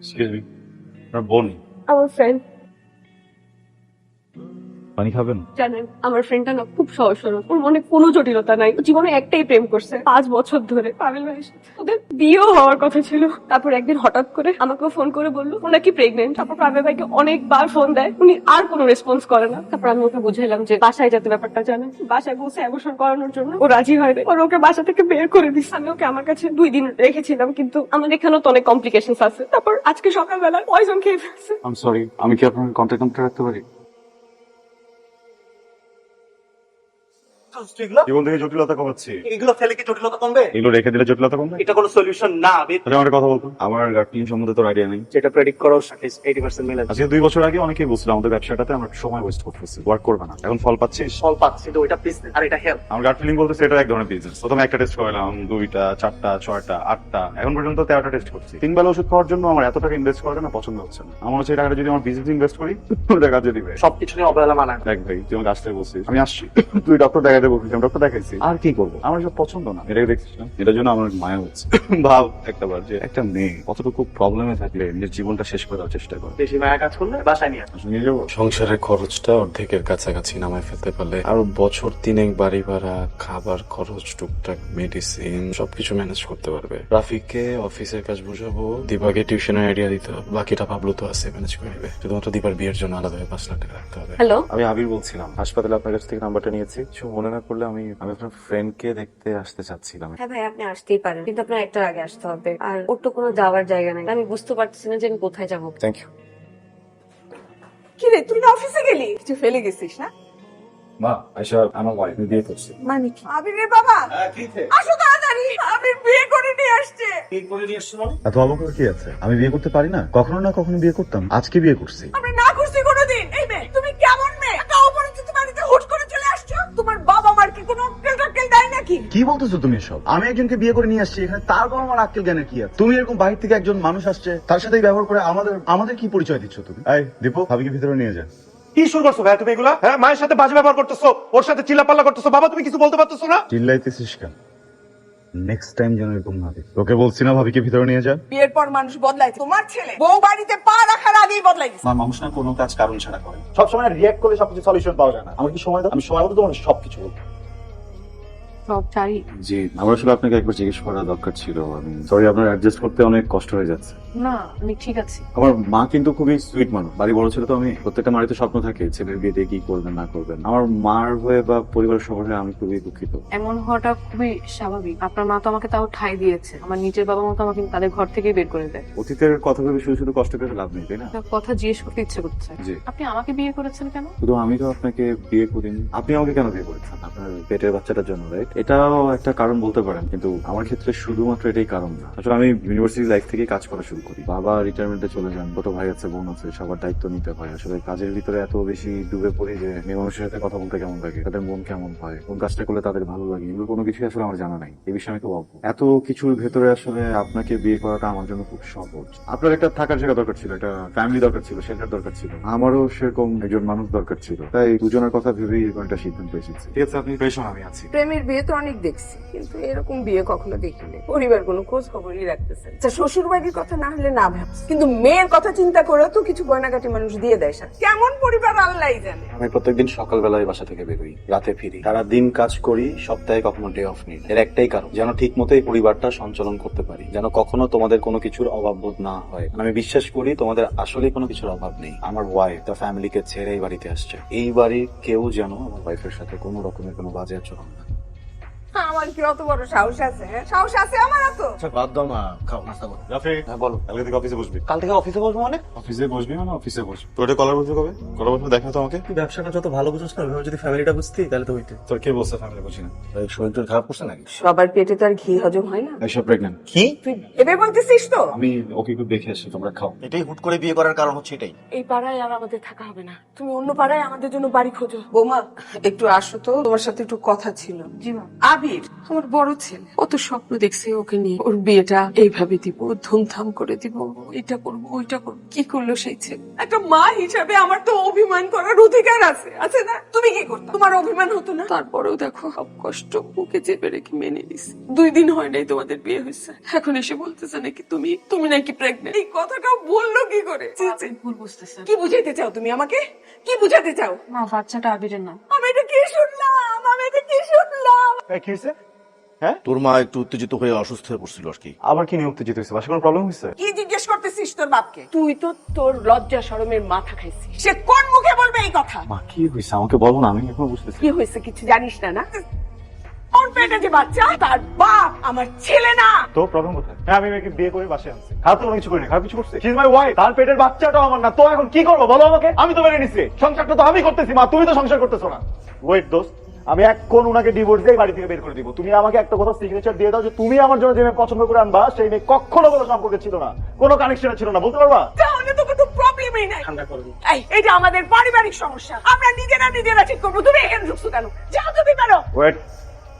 Excuse me, আপনার বোন? আমার ফ্রেন্ড। পানি খাবেন? জানেন আমার ফ্রেন্ডটা না খুব সহজ সরল, ওর মনে কোনো জটিলতা নাই, ও জীবনে একটাই প্রেম করছে 5 বছর ধরে পাবেল ভাইয়ের সাথে। ওদের বিয়েও হওয়ার কথা ছিল, তারপর একদিন হঠাৎ করে আমাকে ফোন করে বললো ও নাকি প্রেগনেন্ট। তারপর পাবেল ভাইকে অনেকবার ফোন দেয়, উনি আর কোনো রেসপন্স করে না। তারপর আমি ওকে বুঝাইলাম যে বাসায় যাতে ব্যাপারটা জানে, বাসায় বসে অ্যাবর্শন করানোর জন্য ও রাজি হয় না, ওর ওকে বাসা থেকে বের করে দিচ্ছে। আমি ওকে আমার কাছে 2 দিন রেখেছিলাম, কিন্তু আমার এখানেও তো অনেক কমপ্লিকেশন আছে। তারপর আজকে সকালবেলা পয়জন খেয়ে ফেলছে। আই এম সরি, আমি কি আপনার কন্ট্যাক্ট নাম্বার রাখতে পারি? জীবন থেকে জটিলতা কমাচ্ছি। এগুলো ফেলে কি জটিলতা কমবে? এগুলো রেখে দিলে জটিলতা কমবে? এটা কোনো সলিউশন না। আচ্ছা, আমার কথা বলতো, আমার গার্লফ্রেন্ড সম্বন্ধে তোর আইডিয়া নেই। যেটা প্রেডিক্ট করো 80% মিলে আজকে 2 বছর আগে অনেকেই বলছিল আমাদের ব্যবসাটাতে আমরা সময় ওয়েস্ট করতেছি, ওয়ার্ক করবে না। এখন ফল পাচ্ছিস। ফল পাচ্ছে, তো ওইটা বিজনেস আর এটা হেল্প। আমার গার্ড ফিলিং বলতেছে এটা এক ধরনের বিজনেস। প্রথমে একটা টেস্ট করলাম, 2টা 4টা 6টা 8টা, এখন পর্যন্ত 13টা টেস্ট করছি। 3 বেলা ওষুধ খাওয়ার জন্য আমার এত টাকা ইনভেস্ট করাটা না পছন্দ হচ্ছে না। আমার হচ্ছে এই টাকাটা যদি আমার বিজনেস ইনভেস্ট করি ওটা কাজে দিবে। সবকিছু নিয়ে অবহেলা মানা। দেখ ভাই, তুই আমাকে আসতে বলছিস, আমি আসছি। তুই ডক্টর দেখাতে বলছিস, আমি ডক্টর দেখাইছি। আর কি করবো? আমার সব পছন্দ না। এটাকে দেখছিস না, এটার জন্য আমার মায়া হচ্ছে। ভাব একটাবার যে একটা মেয়ে কতটুকু প্রবলেমে থাকলে নিজের জীবনটা শেষ করে দেওয়ার চেষ্টা করে। বেশি মায়া কাজ করলে বাসায় নিয়ে আসো। নিয়ে যাবো। সংসারের খরচটা অর্ধেকের কাছাকাছি নামায় ফেলতে পারলে আরো বছর 3 বাড়ি ভাড়া, খাবার খরচ, টুকটাক মেডিসিন সবকিছু ম্যানেজ করতে পারবে। রাফিককে অফিসের কাজ বুঝাবো, দীপাকে টিউশনের আইডিয়া দিতে হবে, বাকিটা পাবলো তো আছে, ম্যানেজ করে নেবে। শুধুমাত্র দীপার বিয়ের জন্য আলাদাভাবে 5 লাখ টাকা রাখতে হবে। হ্যালো, আমি আবির বলছিলাম, হাসপাতালে আপনার কাছ থেকে নাম্বারটা নিয়েছি। কিছু মনে না করলে আমি আপনার ফ্রেন্ডকে দেখতে আসতে চাচ্ছিলাম। হ্যাঁ ভাই আপনি আসতেই পারেন, কিন্তু আপনার একটার আগে আসতে হবে। আর ওর তো কোনো যাওয়ার জায়গা নেই, আমি বুঝতে পারছি না যে আমি কোথায় যাবো। Thank you. কি রে তুই না অফিসে গেলি? কিছু ফেলে গেছিস না? মা, আয়শা আমার ওয়াইফ বিয়ে করছে। মানে কি? আবিরের বাবা আসো তাড়াতাড়ি, আবির বিয়ে করে নিয়ে আসছে। এত অবাক হওয়ার কি আছে? আমি বিয়ে করতে পারি না? কখনো না কখনো বিয়ে করতাম, আজকে বিয়ে করছি। আমি না করছি কোনোদিন। এই মেয়ে, তুমি কেমন মেয়ে? একা অপরিচিত বাড়িতে হুট করে চলে আসছো। তোমার বাবা মার কি কোনো আক্কেল টাক্কেল দেয় নাকি? কি বলতেছো তুমি এসব? আমি একজনকে বিয়ে করে নিয়ে আসছি এখানে, তার বাবা আমার আক্কেল জ্ঞানের কি আছে? তুমি এরকম বাইরে থেকে একজন মানুষ আসছে, তার সাথেই ব্যবহার করে আমাদের কি পরিচয় দিচ্ছ তুমি? এই দীপু, ভাবিকে ভিতরে নিয়ে যা। কি শুরু করছো ভাই তুমি এগুলা? হ্যাঁ, মায়ের সাথে বাজে ব্যবহার করতেছো, ওর সাথে চিল্লাপাল্লা করতেছো। বাবা তুমি কিছু বলতে পারতেছো না? চিল্লাইতেছিস কেন? নেক্সট টাইম যেন এরকম না দেখি। তোকে বলছি না ভাবিকে ভিতরে নিয়ে যা। বিয়ের পর মানুষ বদলায়, তোমার ছেলে বউ বাড়িতে পা রাখার আগেই বদলাই গেছে। মানুষ না কোনো কাজ কারণ ছাড়া করে, সবসময় রিয়াক্ট করলে সবকিছু সলিউশন পাওয়া যায় না। আমার কি সময় দাও, আমি সময় মতো তোমার সবকিছু বলবো। সব চাই। জি, আমার আসলে আপনাকে একবার জিজ্ঞেস করা দরকার ছিল। আমি সরি, আপনার অ্যাডজাস্ট করতে অনেক কষ্ট হয়ে যাচ্ছে। না আমি ঠিক আছি। আমার মা কিন্তু খুবই সুইট মানুষ, বাড়ি বড় ছিল তো। আমি প্রত্যেকটা মারিতে স্বপ্ন থাকে ছেলের বিয়েতে কি করবেন না করবেন। আমার মার হয়ে বা পরিবারের সবার হয়ে আমি খুবই দুঃখিত। এমন হওয়াটা খুবই স্বাভাবিক। আপনার মা তো আমাকে তাও ঠাঁই দিয়েছে, আমার নিজের বাবা মা তো আমাকে তাদের ঘর থেকেই বের করে দেয়। অতীতের কথা ভেবে শুধু শুধু কষ্ট করে লাভ নেই, তাই না? একটা কথা জিজ্ঞেস করতে ইচ্ছে করছে, জি। আপনি আমাকে বিয়ে করেছেন কেন? শুধু আমি তো আপনাকে বিয়ে করিনি, আপনি আমাকে কেন বিয়ে করেছেন? আপনার পেটের বাচ্চাটার জন্য, রাইট? এটাও একটা কারণ বলতে পারেন, কিন্তু আমার ক্ষেত্রে শুধুমাত্র এটাই কারণ না। আসলে আমি ইউনিভার্সিটি লাইফ থেকে কাজ করা শুরু করি। বাবা রিটায়ারমেন্টে চলে যান, ছোট ভাই আছে, বোন আছে, সবার দায়িত্ব নিতে হয়। আসলে কাজের ভিতরে এত বেশি ডুবে পড়ি যে মেয়ে মানুষের সাথে কথা বলতে কেমন লাগে, তাদের মন কেমন হয়, কোন কাজটা করলে তাদের ভালো লাগে, এগুলো কোনো কিছু আসলে আমার জানা নাই। এই বিষয়ে আমি খুব অজ্ঞ। এত কিছুর ভেতরে আসলে আপনাকে বিয়ে করাটা আমার জন্য খুব সহজ। আপনার একটা থাকার জায়গা দরকার ছিল, একটা ফ্যামিলি দরকার ছিল, শেল্টার দরকার ছিল। আমারও সেরকম একজন মানুষ দরকার ছিল। তাই দুজনের কথা ভেবেই এরকম একটা সিদ্ধান্ত এসেছে। ঠিক আছে, আপনি প্রেশন, আমি আছি। প্রেমের বিয়ে তো অনেক দেখছি, কিন্তু এরকম বিয়ে কখনো দেখিনি। পরিবার কোনো খোঁজ খবরই রাখতেছে না। শ্বশুর বাড়ির কথা না হলে না ভাবছি, কিন্তু মেয়ের কথা চিন্তা করেও তো কিছু গয়নাগাটি মানুষ দিয়ে দেয়। সাথে কেমন পরিবার আল্লাহই জানে। আমি প্রত্যেকদিন সকালবেলায় বাসা থেকে বেরোই, রাতে ফিরি, সারা দিন কাজ করি, সপ্তাহে কখনো ডে অফ নিই। এর একটাই কারণ, যেন ঠিক মতো এই পরিবারটা সঞ্চালন করতে পারি, যেন কখনো তোমাদের কোনো কিছুর অভাব বোধ না হয়। আমি বিশ্বাস করি তোমাদের আসলে কোনো কিছুর অভাব নেই। আমার ওয়াইফ তার ফ্যামিলিকে ছেড়ে এই বাড়িতে আসছে। এই বাড়ির কেউ যেন আমার ওয়াইফের সাথে কোনো রকমের কোনো বাজে আচরণ না। আমার কি অত বড় সাহস আছে? হ্যাঁ? সাহস আছে আমার এত? আচ্ছা বাদ দাও না, খাও নাস্তা করো। রাফি, হ্যাঁ বলো। কালকে থেকে অফিসে বসবি। কাল থেকে অফিসে বসবো মানে? অফিসে বসবি মানে অফিসে বসবি। তোর এটা কলার বসবে কবে? কলার বসবে দেখা তো আমাকে। তুই ব্যবসাটা যত ভালো বুঝছ না, যদি ফ্যামিলিটা বুঝতি তাহলে তো হইতে। তোর কে বলছে ফ্যামিলি বুঝি না? শরীরটা খারাপ করছে নাকি? সবার পেটে তো আর ঘি হজম হয় না। আয়শা প্রেগন্যান্ট। কি? তুই এবার বলতেছিস তো? আমি ওকে একটু দেখে আসি, তোমরা খাও। এটাই হুট করে বিয়ে করার কারণ হচ্ছে এটাই। এই পাড়ায় আর আমাদের থাকা হবে না, তুমি অন্য পাড়ায় আমাদের জন্য বাড়ি খোঁজো। বৌমা একটু আসো তো, তোমার সাথে একটু কথা ছিল। জি মা। আর আবির আমার বড় ছেলে, কত স্বপ্ন দেখছে ওকে নিয়ে, ওর বিয়েটা এইভাবে দিব, ধুমধাম করে দিব, এটা করবো ওইটা করবো। কি করলো সেই ছেলে? একটা মা হিসাবে আমার তো অভিমান করার অধিকার আছে, আছে না? তুমি কি করতে? তোমার অভিমান হতো না? তারপরেও দেখো সব কষ্ট বুকে চেপে রেখে মেনে নিস। 2 দিন হয় নাই তোমাদের বিয়ে হয়েছে, এখন এসে বলতেছে নাকি তুমি নাকি প্রেগনেন্ট। এই কথাটাও বললো কি করে? ভুল বুঝতেছেন কি বুঝাইতে চাও তুমি আমাকে? কি বুঝাতে চাও? মা, বাচ্চাটা আবিরের না। আমি এটা কি শুনলাম? আমি এটা কি শুনলাম? কি হয়েছে? তোর মা একটু উত্তেজিত হয়ে অসুস্থ হয়ে পড়ছিল আর কি। আবার কি নিয়ে উত্তেজিত হয়েছে? বাসায় কোনো প্রবলেম হয়েছে? কি জিজ্ঞেস করতেছিস তোর বাপকে? তুই তো তোর লজ্জা শরমের মাথা খাইছিস। সে কোন মুখে বলবে এই কথা? মা কি হয়েছে আমাকে বলো না, আমি এখন বুঝতেছি। কি হয়েছে কিছু জানিস না না? ওর পেটে যে বাচ্চা, তার বাপ আমার ছেলে না। তো প্রবলেম কোথায়? হ্যাঁ, আমি মেয়েকে বিয়ে করে বাসায় আনছি। খারাপ তো কোনো কিছু করিনি, খারাপ কিছু করছে? She is my wife. তার পেটের বাচ্চাটাও আমার না, তো এখন কি করবো বলো আমাকে? আমি তো মেনে নিচ্ছি, সংসারটা তো আমি করতেছি, মা তুমি তো সংসার করতেছো না। ওয়েট দোস্ত, আমি এখন উনাকে ডিভোর্স দিয়ে বাড়ি থেকে বের করে দিব। তুমি আমাকে একটা কথা সিগনেচার দিয়ে দাও যে তুমি আমার জন্য যে মেয়ে পছন্দ করে আনবা সেই মেয়ে কখনো কোনো সম্পর্কে ছিল না, কোনো কানেকশন ছিল না, বলতে পারবা? তাহলে তো কোনো প্রবলেমই নাই। এটা আমাদের পারিবারিক সমস্যা, আমরা নিজেরা ঠিক করবো। তুমি এখানে ঢুকছো কেন? যাও তুমি কেন? ওয়েট,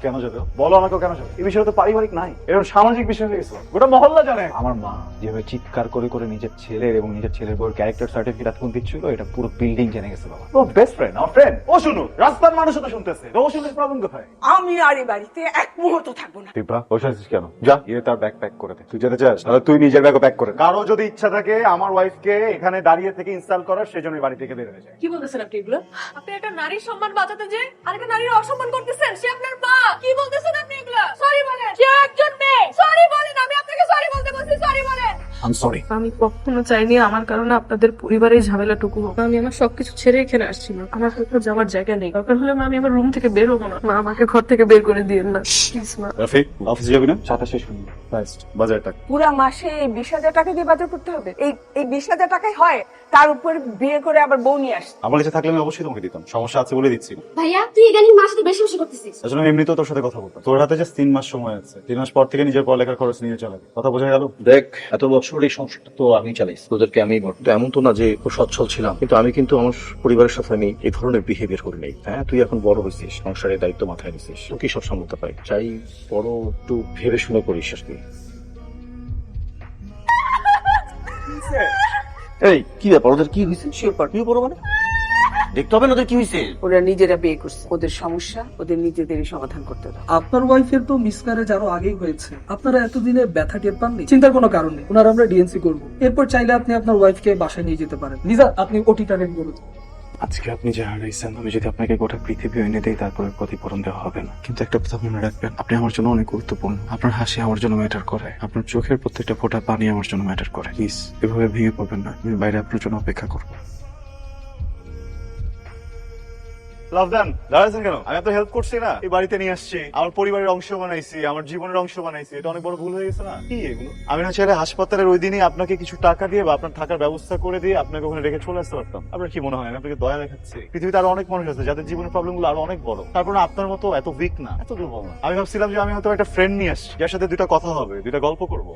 কেন যাবে বলো আমাকেও, কেন যাবে? এই বিষয়টা তো পারিবারিক নাই, এরকম সামাজিক বিষয় হয়ে গেছে, গোটা মহল্লা জানে। আমার মা যেভাবে চিৎকার করে করে নিজের ছেলের এবং নিজের ছেলের বউর ক্যারেক্টার সার্টিফিকেট এতক্ষণ দিচ্ছিল, এটা পুরো বিল্ডিং জেনে গেছে বাবা। ও বেস্ট ফ্রেন্ড, আমার ফ্রেন্ড, ও শুনুক, রাস্তার মানুষও তো শুনতেছে, ও শুনলে প্রবলেম কোথায়? আমি আর এই বাড়িতে এক মুহূর্ত থাকবো না। দিব্যা বসে আছিস কেন? যা গিয়ে তার ব্যাগ প্যাক করে দে। তুই যেতে চাস তাহলে তুই নিজের ব্যাগও প্যাক করে দে। কারো যদি ইচ্ছা থাকে আমার ওয়াইফকে এখানে দাঁড়িয়ে থেকে ইনস্টল করার, সেজন্য বাড়ি থেকে বের হয়ে যায়। কি বলতেছেন আপনি এগুলো? আপনি একটা নারীর সম্মান বাঁচাতে যে আরেকটা নারীর অসম্মান করতেছেন। সে আপনার মা। কি বলতেছেন আপনি এগুলো? সরি বলেন। সে একজন মেয়ে। সরি বলেন। আমি আপনাকে সরি বলতে বলছি, সরি বলেন। I sorry. আমি কখনো চাইনি আমার কারণে আপনাদের পরিবারের ঝামেলাটুকু হোক। আমি আমার সবকিছু ছেড়ে এখানে আসছি না। আমার কোথাও যাওয়ার জায়গা নেই। দরকার হলে মা আমি আমার রুম থেকে বের হবো না। মা আমাকে ঘর থেকে বের করে দিয়েন না প্লিজ মা। রাফি অফিসে যাবি না? চাটা শেষ করবি ফার্স্ট বাজার টাকা। পুরা মাসে এই 20,000 টাকা দিয়ে বাজার করতে হবে? এই 20,000 টাকায় হয়? তার উপর বিয়ে করে আবার বউ নিয়ে আসছে। আমার কাছে থাকলে আমি অবশ্যই তোমাকে দিতাম, সমস্যা আছে বলে দিচ্ছি। ভাইয়া তুই ইদানিং মার সাথে বেশি বেশি করতেছিস। আসলে আমি এমনিতেও তোর সাথে কথা বলতাম। তোর হাতে জাস্ট 3 মাস সময় আছে, 3 মাস পর থেকে নিজের পড়ালেখার খরচ নিয়ে চালাবি। কথা বোঝা গেল? দেখ, এত বছর এই সংসারটা তো আমি চালাইছি, তোদেরকে আমি তো এমন তো না যে খুব সচ্ছল ছিলাম, কিন্তু আমি কিন্তু আমার পরিবারের সাথে আমি এই ধরনের বিহেভিয়ার করি নাই। হ্যাঁ, তুই এখন বড় হয়েছিস, সংসারের দায়িত্ব মাথায় নিছিস, তুই সব সামলাতে পারি। চাই বড় একটু ভেবে শুনে করিস আর কি। এই কি ব্যাপার, ওদের কি হয়েছে? তুই বড় মানে দেখতে হবে না ওদের কি হয়েছে। ওরা নিজেরা বিয়ে করছে, ওদের সমস্যা ওদের নিজেদেরই সমাধান করতে হবে। আপনার ওয়াইফের তো মিসক্যারেজ আরো আগেই হয়েছে, আপনারা এতদিনে ব্যথা টের পাননি? চিন্তার কোনো কারণ নেই, ওনার আমরা ডিএনসি করবো। এরপর চাইলে আপনি আপনার ওয়াইফকে বাসায় নিয়ে যেতে পারেন। লিজা, আপনি ওটিটা রেডি করুন। আজকে আপনি যা হারাইছেন, আমি যদি আপনাকে গোটা পৃথিবী এনে দেই তারপরে ক্ষতিপূরণ দেওয়া হবে না। কিন্তু একটা কথা মনে রাখবেন, আপনি আমার জন্য অনেক গুরুত্বপূর্ণ। আপনার হাসি আমার জন্য ম্যাটার করে, আপনার চোখের প্রত্যেকটা ফোঁটা পানি আমার জন্য ম্যাটার করে। প্লিজ এভাবে ভেঙে পড়বেন না, আমি বাইরে আপনার জন্য অপেক্ষা করবো। লাভদান দাঁড়াচ্ছেন কেন? আমি আপনার হেল্প করছি না, এই বাড়িতে নিয়ে আসছি, আমার পরিবারের অংশ বানাইছি, আমার জীবনের অংশ বানাইছি, এটা অনেক বড় ভুল হয়ে গেছে না? কি এগুলো? আমি না চাইলে হাসপাতালের ওই দিনই আপনাকে কিছু টাকা দিয়ে বা আপনার থাকার ব্যবস্থা করে দিয়ে আপনাকে ওখানে রেখে চলে আসতে পারতাম। আপনার কি মনে হয় আমি আপনাকে দয়া দেখাচ্ছি? পৃথিবীতে আরো অনেক মানুষ আছে যাদের জীবনের প্রবলেম গুলো আরো অনেক বড়, তারপর আপনার মতো এত উইক না, এত দুর্বল না। আমি ভাবছিলাম যে আমি হয়তো একটা ফ্রেন্ড নিয়ে আসছি, যার সাথে 2টা কথা হবে, 2টা গল্প করবো।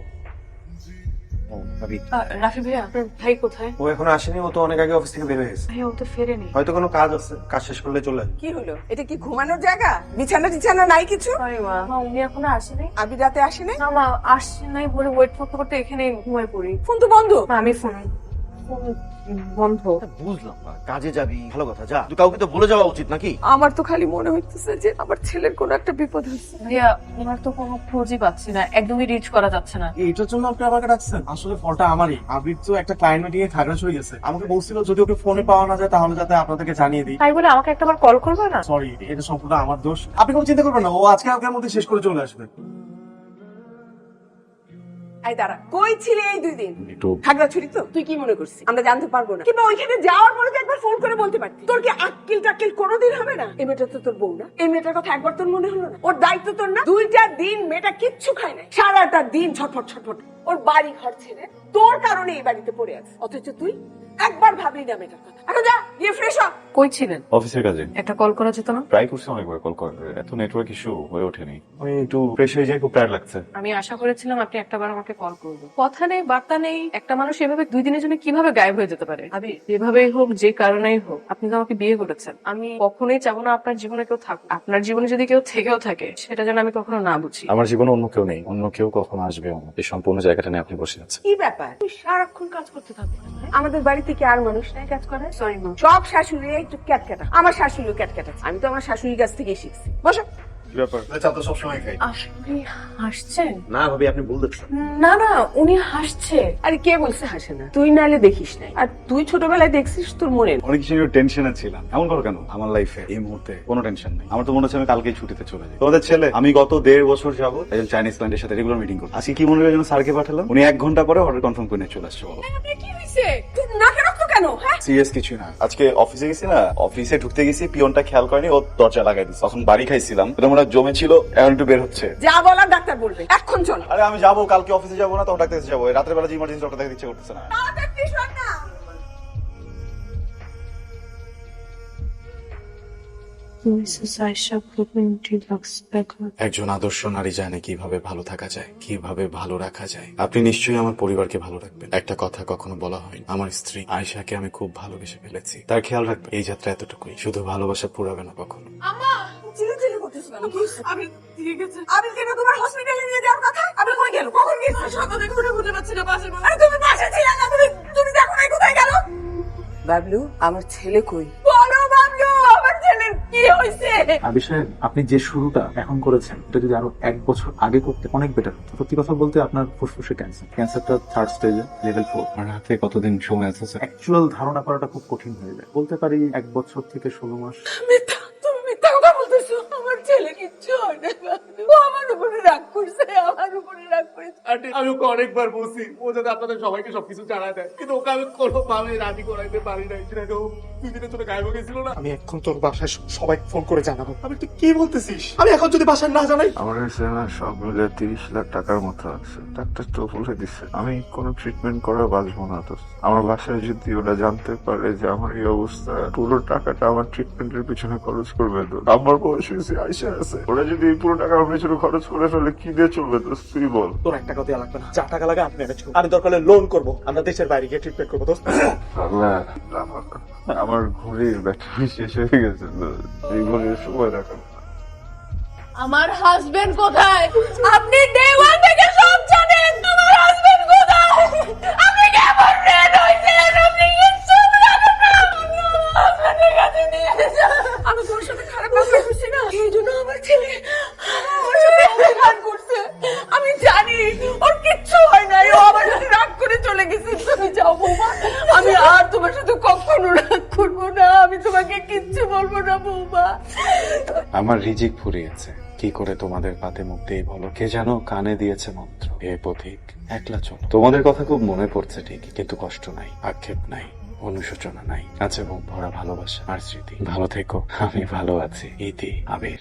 রাফি ভাইয়া, আপনার ভাই কোথায়? ও এখনো আসেনি, ও তো অনেক আগে অফিস থেকে বের হয়ে গেছে। ভাইয়া ও তো ফেরেনি। হয়তো কোনো কাজ আছে, কাজ শেষ করলে চলে আসবে। কি হলো? এটা কি ঘুমানোর জায়গা? বিছানা নাই কিছু? সরি মা, উনি এখনো আসেনি। আবি রাতে আসেনি? না মা, আসছে নাই বলে ওয়েট করতে করতে এখানে ঘুমায় পড়ি। ফোন তো বন্ধ। মা, আমি ফোন বন্ধ। বুঝলাম না, কাজে যাবি ভালো কথা, যা, তুই কাউকে তো বলে যাওয়া উচিত নাকি? আমার তো খালি মনে হইতেছে যে আমার ছেলের কোনো একটা বিপদ হচ্ছে। ভাইয়া ওনার তো কোনো খোঁজই পাচ্ছি না, একদমই রিচ করা যাচ্ছে না। এইটার জন্য আপনি আমাকে ডাকছেন? আসলে ফলটা আমারই। আবির তো একটা ক্লায়েন্ট মিটিংয়ে খাগড়াছ হয়ে গেছে, আমাকে বলছিল যদি ওকে ফোনে পাওয়া না যায় তাহলে যাতে আপনাদেরকে জানিয়ে দিই। তাই বলে আমাকে একটাবার কল করবে না? সরি, এটা সম্পূর্ণ আমার দোষ। আপনি কোনো চিন্তা করবেন না, ও আজকে কালকের মধ্যে শেষ করে চলে আসবে। এই দাঁড়া, কই ছিলে এই 2 দিন? একটু খাগড়াছড়ি তো? তুই কি মনে করছিস আমরা জানতে পারবো না? কিংবা ওইখানে যাওয়ার পরে তো একবার ফোন করে বলতে পারতি। তোর কি আক্কেল টাক্কেল কোনোদিন হবে না? এই মেয়েটা তো তোর বউ না? এই মেয়েটার কথা একবার তোর মনে হলো না? ওর দায়িত্ব তোর না? 2টা দিন মেয়েটা কিচ্ছু খায় না, সারাটা দিন ছটফট। ওর বাড়ি ঘর ছেড়ে তোর কারণে এই বাড়িতে পড়ে আছে, অথচ তুই একবার ভাবলি না মেয়েটার কথা। এখন যা, গিয়ে ফ্রেশ হ। কই ছিলেন? অফিসের কাজে একটা কল করা যেত না? ট্রাই করছি অনেকবার কল করার, এত নেটওয়ার্ক ইস্যু হয়ে ওঠেনি। আমি একটু ফ্রেশ হয়ে যাই, খুব টায়ার্ড লাগছে। আমি আশা করেছিলাম আপনি একটাবার আমাকে কল করবেন। কথা নেই, বার্তা নেই। একটা মানুষ এভাবে 2 দিনের জন্য কিভাবে গায়েব হয়ে যেতে পারে? আবি, যেভাবেই হোক, যে কারণেই হোক, আপনি তো আমাকে বিয়ে করেছেন। আমি কখনোই চাবো না আপনার জীবনে কেউ থাকুক। আপনার জীবনে যদি কেউ থেকেও থাকে, সেটা যেন আমি কখনো না বুঝি। আমার জীবনে অন্য কেউ নেই, অন্য কেউ কখনো আসবেও না। এই সম্পূর্ণ জায়গাটা নিয়ে আপনি বসে আছেন। কি ব্যাপার, তুই সারাক্ষণ কাজ করতে থাকবি? আমাদের বাড়িতে কি আর মানুষ নাই কাজ করে? সরি মা, সব শাশুড়ি একটু ক্যাটক্যাটা। আমার শাশুড়িও ক্যাটক্যাটা। আমি তো আমার শাশুড়ির কাছ থেকেই শিখছি। বসো। কি ব্যাপার? চা তো সবসময় খাই। আপনি হাসছেন? না ভাবি, আপনি ভুল দেখছেন। না না, উনি হাসছে। আরে কে বলছে হাসে না? তুই নালে দেখিস নাই, আর তুই ছোটবেলায় দেখছিস, তোর মনে নেই। অনেক কিছু নিয়ে টেনশনে ছিলাম। এমন করো কেন? আমার লাইফে এই মুহূর্তে কোনো টেনশন নেই। আমার তো মনে হচ্ছে আমি কালকেই ছুটিতে চলে যাই। তোমাদের ছেলে, আমি গত 1.5 বছর যাবো একজন চাইনিজ ক্লায়েন্টের সাথে রেগুলার মিটিং করি। আজকে কি মনে হয় যেন স্যারকে পাঠালাম, উনি 1 ঘন্টা পরে অর্ডার কনফার্ম করে নিয়ে চলে আসছে। বলো কি হয়েছে? তুই নাকে রক্ত কেন? হ্যাঁ, সিরিয়াস কিছু না। আজকে অফিসে গেছি না, অফিসে ঢুকতে গেছি, পিয়নটা খেয়াল করেনি, ও দরজা লাগাই দিচ্ছে। তখন বাড়ি খাইছিলাম, এটা মনে হয় জমে ছিল, এখন একটু বের হচ্ছে। যা বলার ডাক্তার বলবে। এখন চল। আরে আমি যাবো, কালকে অফিসে যাবো না, তখন ডাক্তার কাছে যাবো। রাতের বেলা যে ইমার্জেন্সি ডক্টর দেখাতে ইচ্ছে করতেছে না। তাড়াতাড়ি ফ্রেশ হ না। একজন আদর্শ নারী জানে কিভাবে ভালো থাকা যায়, কিভাবে ভালো রাখা যায়। আপনি নিশ্চয়ই আমার পরিবারকে ভালো রাখবেন। একটা কথা কখনো বলা হয়, আমার স্ত্রী আয়েশাকে আমি খুব ভালোবেসে ফেলেছি। তার খেয়াল রাখবেন। এই যাত্রা এতটুকুই, শুধু ভালোবাসা পুরাবে না কখনো। চিল্লাচিল্লি করতেছ কেন? আমি ঠিক আছে। আমি কেন তোমার হসপিটালে নিয়ে যাওয়ার কথা? আমি কই গেল? কখন গেল? সকালে ঘুরে ঘুরে পাচ্ছি না পাশে। আরে তুমি পাশে ছিলে না, তুমি দেখো নাই কোথায় গেল? বাবলু, আমার ছেলে কই? বলো বাবলু, আমার ছেলের কি হইছে? আবি সাহেব, আপনি যে শুরুটা এখন করেছেন, এটা যদি আরো 1 বছর আগে করতে অনেক বেটার হতো। সত্যি কথা বলতে, আপনার ফুসফুসে ক্যান্সার, ক্যান্সারটা 3rd স্টেজে, লেভেল 4। আমার হাতে কতদিন সময় আছে স্যার? অ্যাকচুয়াল ধারণা করাটা খুব কঠিন হয়ে যায়। বলতে পারি 1 বছর থেকে 16 মাস। মিথ্যা, তুমি মিথ্যা কথা বলতেছো। আমার ছেলে কিচ্ছু হয় না বাবলু। ও আমার উপরে রাগ করছে, আমার উপরে রাগ করেছে। আমি ওকে অনেকবার বলছি ও যাতে আপনাদের সবাইকে সবকিছু জানায় দেয়, কিন্তু ওকে আমি কোনোভাবে রাজি করাইতে পারি নাই। সেটা ও 2 দিনের জন্য গায়েব হয়ে গেছিল না। আমি এখন তোর বাসায় সবাই ফোন করে জানাবো। আমি তুই কি বলতেছিস? আমি এখন যদি বাসায় না জানাই? আমার কাছে না সব মিলে 30 লাখ টাকার মতো আছে। ডাক্তার তো বলে দিচ্ছে আমি কোনো ট্রিটমেন্ট করে বাঁচবো না। তো আমার বাসায় যদি ওরা জানতে পারে যে আমার এই অবস্থা, পুরো টাকাটা আমার ট্রিটমেন্টের পিছনে খরচ করবে। তো আমার বয়স হয়েছে, আইসা আছে, ওরা যদি এই পুরো টাকা আমার পিছনে খরচ করে ফেলে কি দিয়ে চলবে? তো তুই বল। তোর 1 টাকাও দেওয়া লাগবে না, যা টাকা লাগে আমি ম্যানেজ করবো। আমি দরকার হলে লোন করবো, আমরা দেশের বাইরে গিয়ে ট্রিটমেন্ট করবো। দোস্ত, আল্লাহ, আমার ঘড়ির ব্যাটারি শেষ হয়ে গেছে। তো এই ঘড়ির সময় রাখা। আমার হাজবেন্ড কোথায়? আপনি ডে 1 থেকে সব জানেন। আমার হাজবেন্ড কোথায়? আপনি কেমন রেড হইছেন? আপনি কিচ্ছু জানেন না। আমার হাজবেন্ডের কাছে নিয়ে যান। আমি তোর সাথে খারাপ ব্যবহার করছি না, এই জন্য আমার ছেলে আমার সাথে অভিমান করছে। আমি জানি ওর কিচ্ছু হয় নাই, ও আমার সাথে রাগ করে চলে গেছে। তুমি যাও বৌমা, আমি আর তোমার সাথে কখনো রাগ করবো না। আমি তোমাকে কিচ্ছু বলবো না বৌমা। আমার রিজিক ফুরিয়েছে, কি করে তোমাদের পাতে মুখ দিয়ে বলো? কে জানো কানে দিয়েছে মন্ত্র, হে পথিক একলা চলো। তোমাদের কথা খুব মনে পড়ছে ঠিকই, কিন্তু কষ্ট নাই, আক্ষেপ নাই, অনুশোচনা নাই, আছে বুক ভরা ভালোবাসা আর স্মৃতি। ভালো থেকো, আমি ভালো আছি। ইতি, আবির।